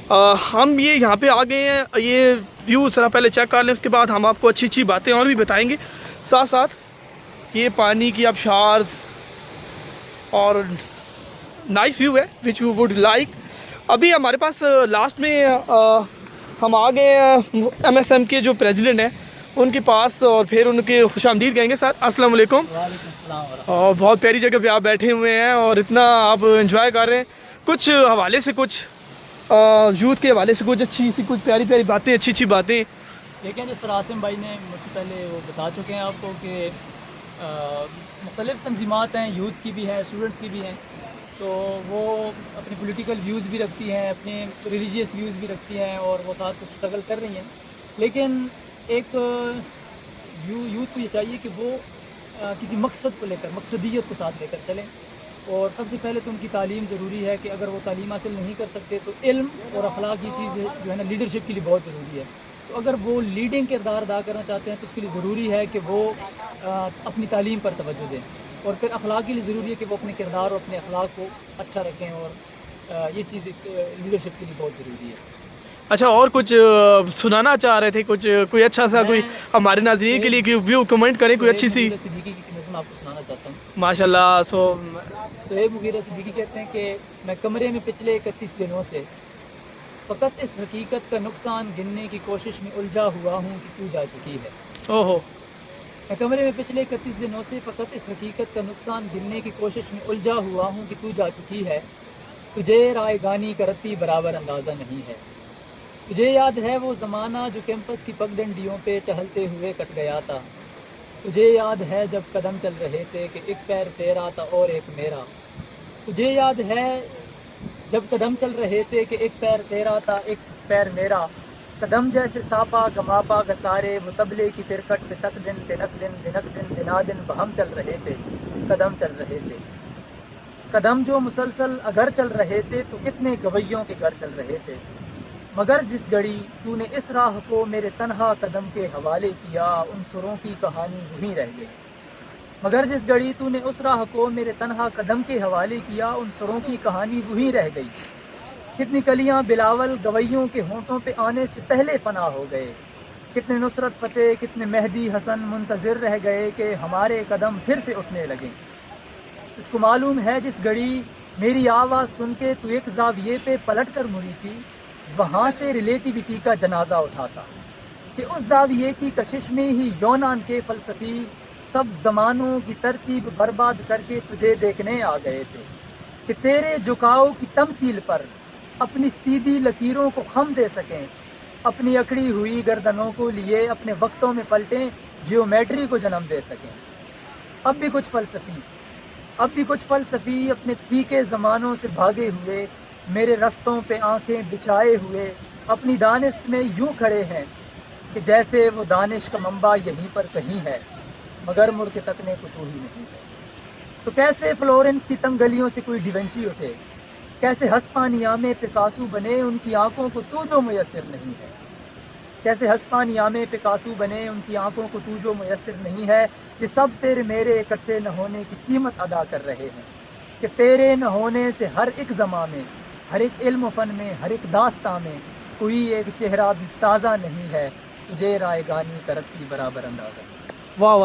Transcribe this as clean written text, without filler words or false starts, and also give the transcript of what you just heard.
ہم یہ یہاں پہ آ گئے ہیں، یہ ویو ذرا پہلے چیک کر لیں، اس کے بعد ہم آپ کو اچھی اچھی باتیں اور بھی بتائیں گے ساتھ ساتھ. یہ پانی کی آبشارز اور نائس ویو ہے وچ یو وڈ لائک. ابھی ہمارے پاس لاسٹ میں ہم آ گئے ہیں ایم ایس ایم کے جو پریزیڈنٹ ہیں ان کے پاس، اور پھر ان کے خوش آمدید کہیں گے. سر السلام علیکم. وعلیکم السلام ورحمۃ اور بہت پیاری جگہ پہ آپ بیٹھے ہوئے ہیں اور اتنا آپ انجوائے کر رہے ہیں. کچھ حوالے سے کچھ یوتھ کے حوالے سے کچھ اچھی سی کچھ پیاری پیاری باتیں، اچھی اچھی باتیں. دیکھیں جس طرح عاصم بھائی نے مجھ سے پہلے وہ بتا چکے ہیں آپ کو کہ مختلف تنظیمات ہیں، یوتھ کی بھی ہیں، اسٹوڈنٹس کی بھی ہیں، تو وہ اپنی پولیٹیکل ویوز بھی رکھتی ہیں، اپنے ریلیجیس ویوز بھی رکھتی ہیں، اور وہ ساتھ کچھ اسٹرگل کر رہی ہیں. لیکن ایک یوتھ کو یہ چاہیے کہ وہ کسی مقصد کو لے کر، مقصدیت کو ساتھ لے کر چلیں. اور سب سے پہلے تو ان کی تعلیم ضروری ہے، کہ اگر وہ تعلیم حاصل نہیں کر سکتے تو علم اور اخلاق کی چیز جو ہے نا لیڈرشپ کے لیے بہت ضروری ہے. تو اگر وہ لیڈنگ کردار ادا کرنا چاہتے ہیں تو اس کے لیے ضروری ہے کہ وہ اپنی تعلیم پر توجہ دیں، اور پھر اخلاق کے لیے ضروری ہے کہ وہ اپنے کردار اور اپنے اخلاق کو اچھا رکھیں، اور یہ چیز لیڈرشپ کے لیے بہت ضروری ہے. اچھا، اور کچھ سنانا چاہ رہے تھے؟ کچھ کوئی اچھا سا کوئی ہمارے ناظرین کے لیے ویو کمنٹ کریں، کوئی اچھی سی. صدیقی کی نظم آپ کو سنانا چاہتا ہوں. ماشاء اللہ. سہیب مغیرہ صدیقی کہتے ہیں کہ میں کمرے میں پچھلے 31 دنوں سے فقط اس حقیقت کا نقصان گننے کی کوشش میں الجھا ہوا ہوں کہ تو جا چکی ہے. اوہو. میں کمرے میں پچھلے 31 دنوں سے فقط اس حقیقت کا نقصان گننے کی کوشش میں الجھا ہوا ہوں کہ تو جا چکی ہے. تجھے رائے گانی کرتی برابر اندازہ نہیں ہے. تجھے یاد ہے وہ زمانہ جو کیمپس کی پگڈنڈیوں پہ ٹہلتے ہوئے کٹ گیا تھا. تجھے یاد ہے جب قدم چل رہے تھے کہ ایک پیر تیرا تھا اور ایک میرا. تجھے یاد ہے جب قدم چل رہے تھے کہ ایک پیر تیرا تھا ایک پیر میرا. قدم جیسے ساپا گماپا گسارے متبلے کی ترکٹ پہ تک دن دنک دن دنک دن دنا دن بہم چل رہے تھے. قدم چل رہے تھے، قدم جو مسلسل اگر چل رہے تھے تو کتنے گویوں کے گھر چل رہے تھے. مگر جس گھڑی تو نے اس راہ کو میرے تنہا قدم کے حوالے کیا ان سروں کی کہانی وہیں رہ گئی. مگر جس گھڑی تو نے اس راہ کو میرے تنہا قدم کے حوالے کیا ان سروں کی کہانی وہیں رہ گئی. کتنی کلیاں بلاول گویوں کے ہونٹوں پہ آنے سے پہلے فنا ہو گئے. کتنے نصرت فتح، کتنے مہدی حسن منتظر رہ گئے کہ ہمارے قدم پھر سے اٹھنے لگیں. تجھ کو معلوم ہے جس گھڑی میری آواز سن کے تو ایک زاویے پہ پلٹ کر مڑی تھی، وہاں سے ریلیٹیوٹی کا جنازہ اٹھا تھا، کہ اس زاویے کی کشش میں ہی یونان کے فلسفی سب زمانوں کی ترتیب برباد کر کے تجھے دیکھنے آ گئے تھے، کہ تیرے جھکاؤ کی تمثیل پر اپنی سیدھی لکیروں کو خم دے سکیں، اپنی اکڑی ہوئی گردنوں کو لیے اپنے وقتوں میں پلٹیں، جیومیٹری کو جنم دے سکیں. اب بھی کچھ فلسفی اپنے پیکے زمانوں سے بھاگے ہوئے میرے رستوں پہ آنکھیں بچھائے ہوئے اپنی دانست میں یوں کھڑے ہیں کہ جیسے وہ دانش کا منبع یہیں پر کہیں ہے، مگر مڑ کے تکنے کو تو ہی نہیں ہے. تو کیسے فلورنس کی تنگ گلیوں سے کوئی ڈیونچی اٹھے، کیسے ہسپانیامے پکاسو بنے ان کی آنکھوں کو تو جو میسر نہیں ہے. کیسے ہسپانیامے پکاسو بنے ان کی آنکھوں کو تو جو میسر نہیں ہے. یہ سب تیرے میرے اکٹھے نہ ہونے کی قیمت ادا کر رہے ہیں، کہ تیرے نہ ہونے سے ہر ایک زماں میں، ہر ایک علم و فن میں، ہر ایک داستاں میں کوئی ایک چہرہ بھی تازہ نہیں ہے. تجھے رائے گانی کرتی برابر اندازہ. واہ واہ.